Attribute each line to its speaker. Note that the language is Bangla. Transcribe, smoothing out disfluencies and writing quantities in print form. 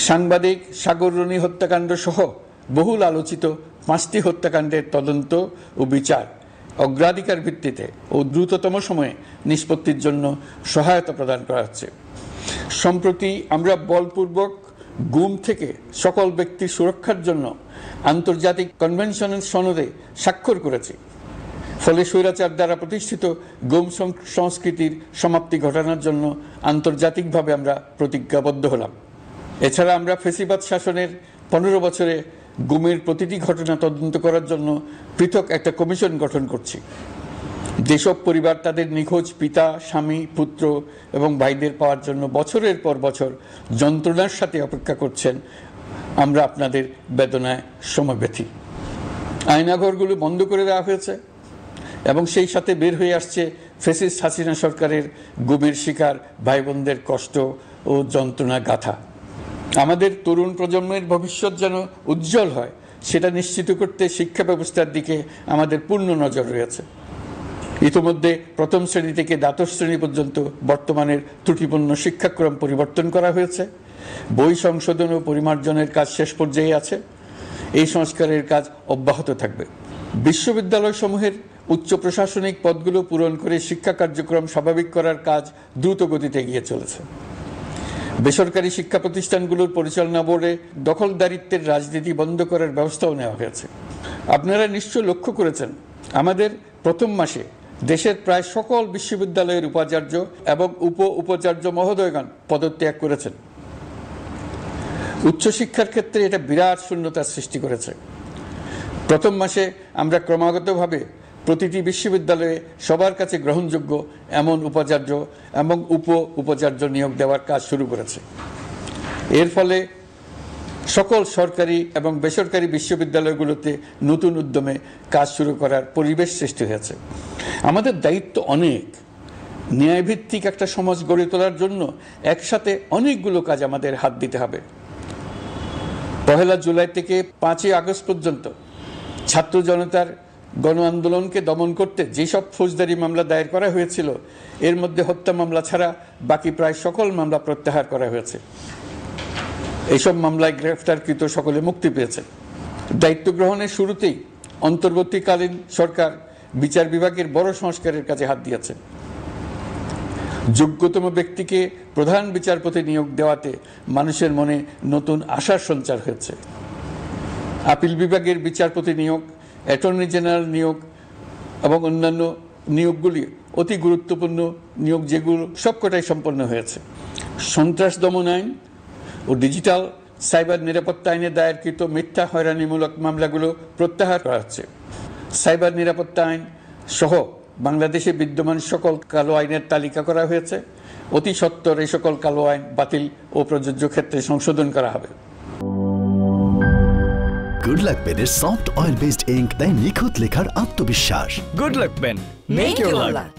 Speaker 1: সাংবাদিক সাগর রনি হত্যাকাণ্ড সহ বহুল আলোচিত 5টি হত্যাকাণ্ডের তদন্ত ও বিচার অগ্রাধিকার ভিত্তিতে ও দ্রুততম সময়ে নিষ্পত্তির জন্য সহায়তা প্রদান করা হচ্ছে। সম্প্রতি আমরা বলপূর্বক গুম থেকে সকল ব্যক্তির সুরক্ষার জন্য আন্তর্জাতিক কনভেনশনের সনদে স্বাক্ষর করেছি। ফলে স্বৈরাচার দ্বারা প্রতিষ্ঠিত গুম সংস্কৃতির সমাপ্তি ঘটানোর জন্য আন্তর্জাতিকভাবে আমরা প্রতিজ্ঞাবদ্ধ হলাম। এছাড়া আমরা ফ্যাসিবাদ শাসনের 15 বছরে গুমের প্রতিটি ঘটনা তদন্ত করার জন্য পৃথক একটা কমিশন গঠন করছি। যেসব পরিবার তাদের নিখোঁজ পিতা, স্বামী, পুত্র এবং ভাইদের পাওয়ার জন্য বছরের পর বছর যন্ত্রণার সাথে অপেক্ষা করছেন, আমরা আপনাদের বেদনায় সমব্যথী। আয়নাঘরগুলো বন্ধ করে দেওয়া হয়েছে এবং সেই সাথে বের হয়ে আসছে ফ্যাসিস্ট হাসিনা সরকারের গুমের শিকার ভাই বোনদের কষ্ট ও যন্ত্রণা গাথা। আমাদের তরুণ প্রজন্মের ভবিষ্যৎ যেন উজ্জ্বল হয়, সেটা নিশ্চিত করতে শিক্ষা ব্যবস্থার দিকে আমাদের পূর্ণ নজর রয়েছে। ইতিমধ্যে প্রথম শ্রেণী থেকে দ্বাদশ শ্রেণী পর্যন্ত বর্তমানের ত্রুটিপূর্ণ শিক্ষাক্রম পরিবর্তন করা হয়েছে। বই সংশোধন ও পরিমার্জনের কাজ শেষ পর্যায়ে আছে। এই সংস্কারের কাজ অব্যাহত থাকবে। বিশ্ববিদ্যালয় সমূহের উচ্চ প্রশাসনিক পদগুলো পূরণ করে শিক্ষা কার্যক্রম স্বাভাবিক করার কাজ দ্রুত গতিতে এগিয়ে চলেছে। বেসরকারি শিক্ষা প্রতিষ্ঠানগুলোর পরিচালনা বোর্ডে দখলদারিত্বের রাজনীতি বন্ধ করার ব্যবস্থাও নেওয়া হয়েছে। আপনারা নিশ্চয় লক্ষ্য করেছেন, আমাদের প্রথম মাসে দেশের প্রায় সকল বিশ্ববিদ্যালয়ের উপাচার্য এবং উপাচার্য মহোদয়গণ পদত্যাগ করেছেন। উচ্চশিক্ষার ক্ষেত্রে এটা বিরাট শূন্যতার সৃষ্টি করেছে। প্রথম মাসে আমরা ক্রমাগতভাবে প্রতিটি বিশ্ববিদ্যালয়ে সবার কাছে গ্রহণযোগ্য এমন উপাচার্য এবং উপাচার্য নিয়োগ দেওয়ার কাজ শুরু করেছে। এর ফলে সকল সরকারি এবং বেসরকারি বিশ্ববিদ্যালয়গুলোতে নতুন উদ্যমে কাজ শুরু করার পরিবেশ সৃষ্টি হয়েছে। আমাদের দায়িত্ব অনেক। ন্যায়ভিত্তিক একটা সমাজ গড়ে তোলার জন্য একসাথে অনেকগুলো কাজ আমাদের হাত দিতে হবে। 1 জুলাই থেকে 5 আগস্ট পর্যন্ত ছাত্র জনতার গণ আন্দোলনকে দমন করতে যেসব ফৌজদারি মামলা দায়ের করা হয়েছিল, এর মধ্যে হত্যা মামলা ছাড়া বাকি প্রায় সকল মামলা প্রত্যাহার করা হয়েছে। এইসব মামলায় গ্রেফতারকৃত সকলে মুক্তি পেয়েছে। দায়িত্ব গ্রহণের শুরুতেই অন্তর্বর্তীকালীন সরকার বিচার বিভাগের বড় সংস্কারের কাজে হাত দিয়েছে। যোগ্যতম ব্যক্তিকে প্রধান বিচারপতি নিয়োগ দেওয়াতে মানুষের মনে নতুন আশার সঞ্চার হয়েছে। আপিল বিভাগের বিচারপতি নিয়োগ, অ্যাটর্নি জেনারেল নিয়োগ এবং অন্যান্য নিয়োগগুলি অতি গুরুত্বপূর্ণ নিয়োগ, যেগুলো সবকটাই সম্পন্ন হয়েছে। সন্ত্রাস দমন আইন ও ডিজিটাল সাইবার নিরাপত্তা আইনে দায়েরকৃত মিথ্যা হয়রানিমূলক মামলাগুলো প্রত্যাহার করা হচ্ছে। সাইবার নিরাপত্তা আইন সহ বাংলাদেশে বিদ্যমান সকল কালো আইনের তালিকা করা হয়েছে। অতি সত্বর এই সকল কালো আইন বাতিল ও প্রযোজ্য ক্ষেত্রে সংশোধন করা হবে।
Speaker 2: গুড লাক পেনের সফট অয়েল বেসড ইঙ্ক দেয় নিখুঁত লেখার আত্মবিশ্বাস।
Speaker 3: Good luck pen, make your lakh.